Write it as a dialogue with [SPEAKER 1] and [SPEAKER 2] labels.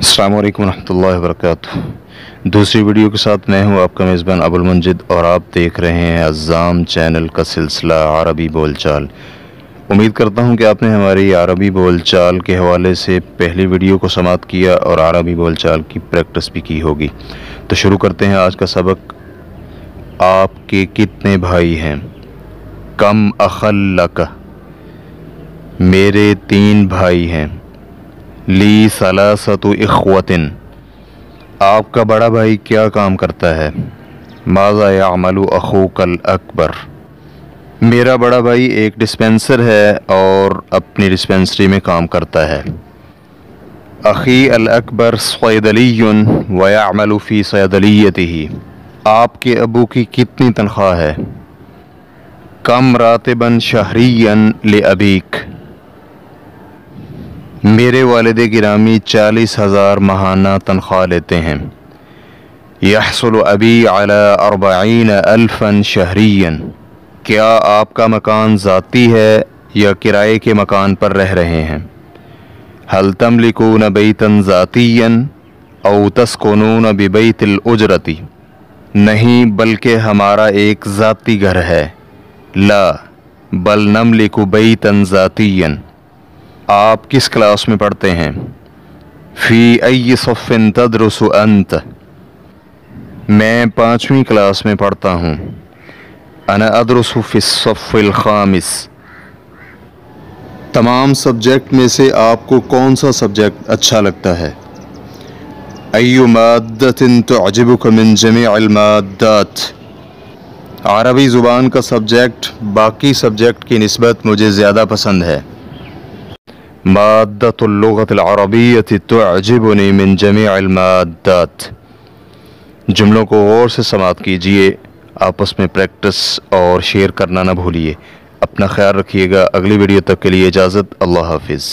[SPEAKER 1] अस्सलामु अलैकुम रहमतुल्लाहि व बरकातुहू। दूसरी वीडियो के साथ मैं हूं आपका मेज़बान अबुल मुंजिद और आप देख रहे हैं अज़्ज़ाम चैनल का सिलसिला अरबी बोलचाल। उम्मीद करता हूं कि आपने हमारी अरबी बोलचाल के हवाले से पहली वीडियो को समाअत किया और अरबी बोलचाल की प्रैक्टिस भी की होगी। तो शुरू करते हैं आज का सबक। आपके कितने भाई हैं? कम अखल लक, मेरे 3 भाई हैं। ली सलासतु इख्वतिन, आपका बड़ा भाई क्या काम करता है? माज़ा यामलु अखूकल अकबर, मेरा बड़ा भाई एक डिस्पेंसर है और अपनी डिस्पेंसरी में काम करता है। अखी अल अकबर सैदलियुन व यामलु फ़ी सैदलियतिही, आपके अबू की कितनी तनख्वाह है? कम रातिबन शहरियन ले अबीक, मेरे वालिद गिरामी 40,000 माहाना तनख्वाह लेते हैं। यहसुल अबी अला 40,000 शहरियन, क्या आपका मकान ज़ाती है या किराए के मकान पर रह रहे हैं? हल तमलिकून बैतन ज़ातियन औ तस्कुनून बिबैतिल उजरती, नहीं बल्कि हमारा एक ज़ाती घर है। ला बल नमलिकु बैतन ज़ातियन, आप किस क्लास में पढ़ते हैं? फ़ी अय्यि सफ़्फ़िन तदरुसु अंत, मैं 5वीं क्लास में पढ़ता हूँ। अना अदरुसु फ़िस्सफ़्फ़िल ख़ामिस, तमाम सब्जेक्ट में से आपको कौन सा सब्जेक्ट अच्छा लगता है? अय्यु माद्दतिन तुअजिबुक मिन जमीअल माद्दात, अरबी ज़ुबान का सब्जेक्ट बाकी सब्जेक्ट की निस्बत मुझे ज़्यादा पसंद है। माद्दतुल लुग़तिल अरबिय्यति तुअजिबुनी मिन जमीअल माद्दात, जुमलों को गौर से समाअत कीजिए, आपस में प्रैक्टिस और शेयर करना ना भूलिए। अपना ख्याल रखिएगा। अगली वीडियो तक के लिए इजाज़त। अल्लाह हाफिज़।